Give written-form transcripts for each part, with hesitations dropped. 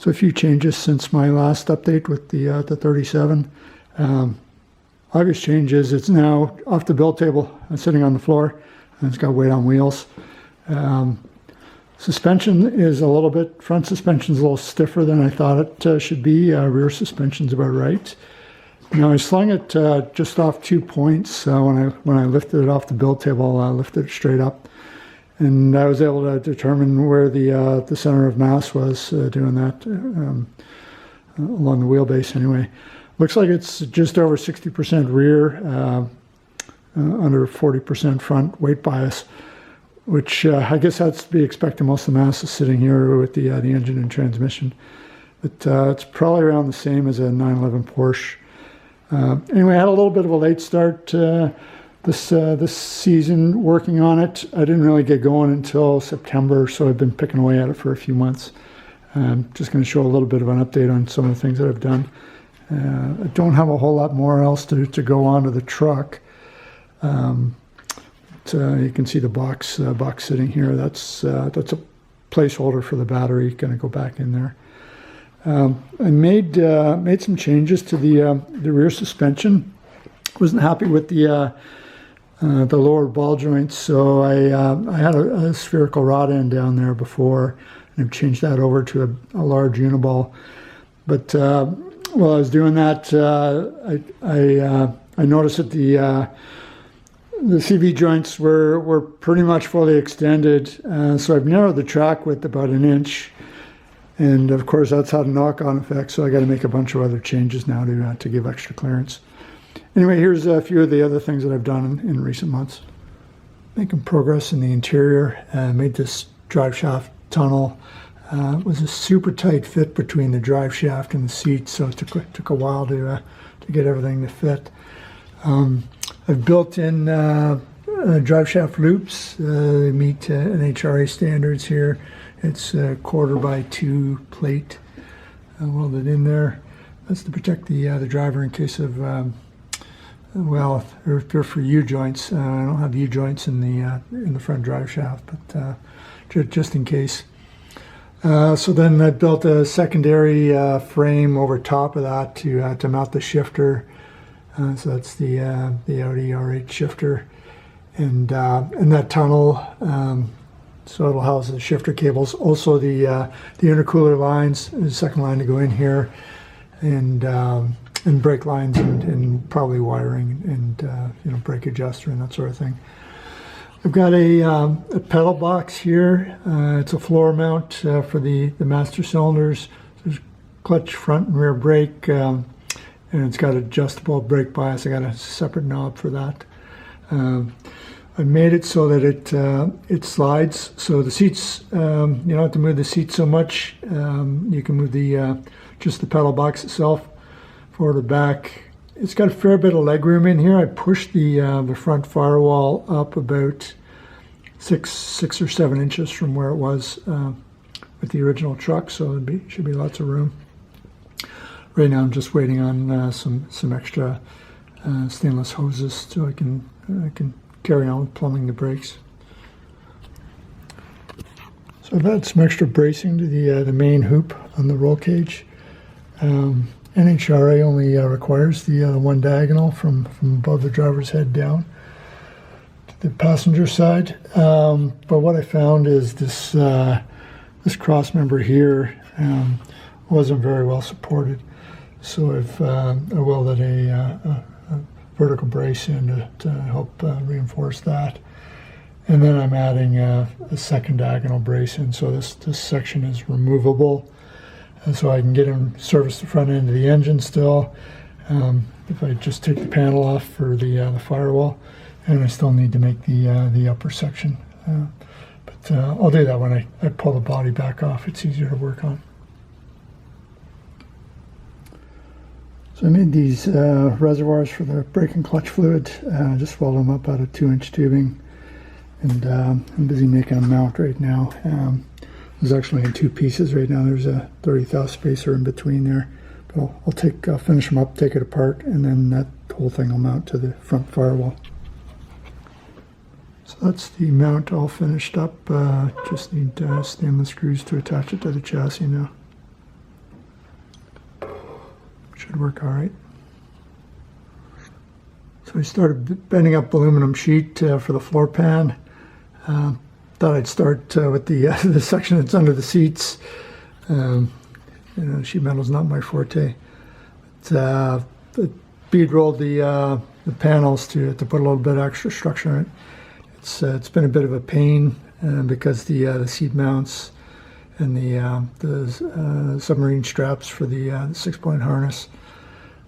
So a few changes since my last update with the 37. Obvious changes, it's now off the build table and sitting on the floor, and it's got weight on wheels. Suspension is a little bit, front suspension is a little stiffer than I thought it should be. Rear suspension's about right. Now I slung it just off 2 points when I lifted it off the build table. I lifted it straight up, and I was able to determine where the center of mass was doing that along the wheelbase anyway. Looks like it's just over 60% rear, under 40% front weight bias, which I guess that's to be expected. Most of the mass is sitting here with the engine and transmission, but it's probably around the same as a 911 Porsche. Anyway, I had a little bit of a late start this season working on it. I didn't really get going until September, so I've been picking away at it for a few months. I'm just going to show a little bit of an update on some of the things that I've done. I don't have a whole lot more else to go onto the truck. You can see the box sitting here. That's a placeholder for the battery. Going to go back in there. I made some changes to the rear suspension. Wasn't happy with the lower ball joints, so I had a spherical rod end down there before, and I've changed that over to a large uniball. But while I was doing that, I noticed that the CV joints were pretty much fully extended, so I've narrowed the track width about 1 inch, and of course that's had a knock-on effect. So I got to make a bunch of other changes now to give extra clearance. Anyway, here's a few of the other things that I've done in recent months. Making progress in the interior. Made this drive shaft tunnel. It was a super tight fit between the drive shaft and the seat, so it took a while to get everything to fit. I've built in drive shaft loops. They meet NHRA standards here. It's a 1/4x2 plate welded in there. That's to protect the driver in case of, well, they're for U-joints. I don't have U-joints in the front drive shaft, but just in case. So then I built a secondary frame over top of that to mount the shifter. So that's the Audi R8 shifter, and that tunnel. So it'll house the shifter cables. Also the intercooler lines, the second line to go in here, and brake lines and probably wiring and brake adjuster and that sort of thing. I've got a pedal box here. It's a floor mount for the master cylinders. There's clutch front and rear brake, and it's got adjustable brake bias. I got a separate knob for that. I made it so that it slides. So the seats, you don't have to move the seats so much. You can move just the pedal box itself forward or back. It's got a fair bit of leg room in here. I pushed the front firewall up about six or 7 inches from where it was with the original truck, so it should be lots of room. Right now I'm just waiting on some extra stainless hoses so I can carry on with plumbing the brakes. So I've had some extra bracing to the main hoop on the roll cage. NHRA only requires the one diagonal from above the driver's head down to the passenger side. But what I found is this cross member here wasn't very well supported. So I welded a vertical brace in to help reinforce that. And then I'm adding a second diagonal brace in, so this section is removable. And so I can get him service the front end of the engine still. If I just take the panel off for the firewall, and I still need to make the upper section. But I'll do that when I pull the body back off. It's easier to work on. So I made these reservoirs for the brake and clutch fluid. Just welded them up out of 2-inch tubing, and I'm busy making a mount right now. There's actually in 2 pieces right now. There's a 30th spacer in between there, but I'll finish them up, take it apart, and then that whole thing will mount to the front firewall. So that's the mount all finished up. Just need stainless screws to attach it to the chassis now. should work all right. So I started bending up aluminum sheet for the floor pan. Thought I'd start with the section that's under the seats. Sheet metal's not my forte. But, bead rolled the panels to put a little bit extra structure in it. It's been a bit of a pain because the seat mounts and the submarine straps for the 6-point harness,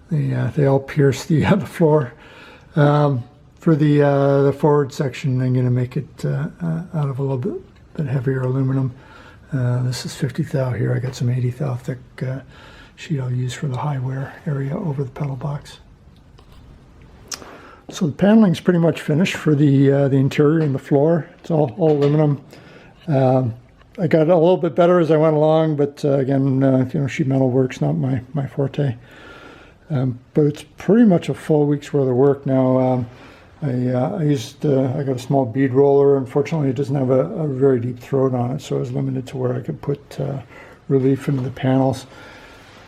they all pierce the floor. For the forward section, I'm going to make it out of a little bit heavier aluminum. This is 50 thou here. I got some 80 thou thick sheet I'll use for the high wear area over the pedal box. So the paneling's pretty much finished for the interior and the floor. It's all aluminum. I got a little bit better as I went along, but again, sheet metal work's not my forte. But it's pretty much a full week's worth of work now. I got a small bead roller. Unfortunately, it doesn't have a very deep throat on it, so I was limited to where I could put relief into the panels.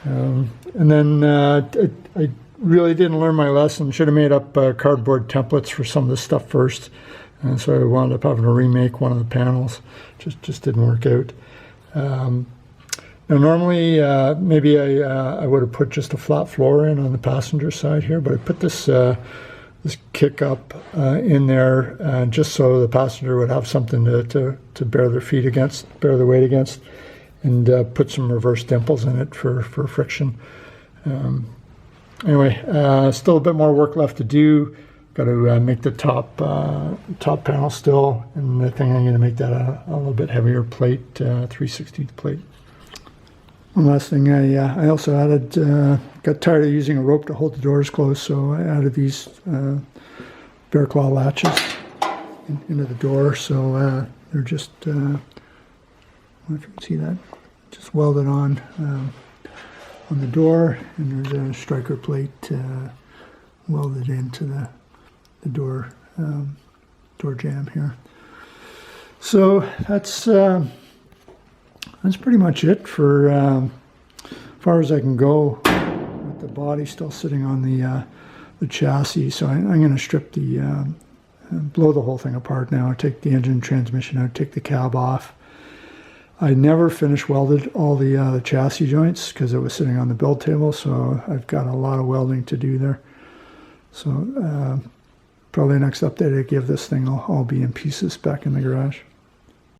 And then I really didn't learn my lesson. Should have made up cardboard templates for some of this stuff first. And so I wound up having to remake one of the panels. Just didn't work out. Now normally maybe I would have put just a flat floor in on the passenger side here, but I put this kick up in there just so the passenger would have something to bear their feet against, bear their weight against, and put some reverse dimples in it for friction. Anyway, still a bit more work left to do. Got to make the top panel still, and I think I'm going to make that a little bit heavier plate, 3/16 plate. One last thing, I also added, got tired of using a rope to hold the doors closed, so I added these bear claw latches into the door. So they're just, I don't know if you can see that, just welded on the door, and there's a striker plate welded into the door jamb here. So that's pretty much it for as far as I can go with the body still sitting on the chassis. So I'm going to strip blow the whole thing apart now, take the engine transmission out, take the cab off. I never finish welded all the chassis joints because it was sitting on the build table, so I've got a lot of welding to do there. So probably next update I give this thing, I'll be in pieces back in the garage.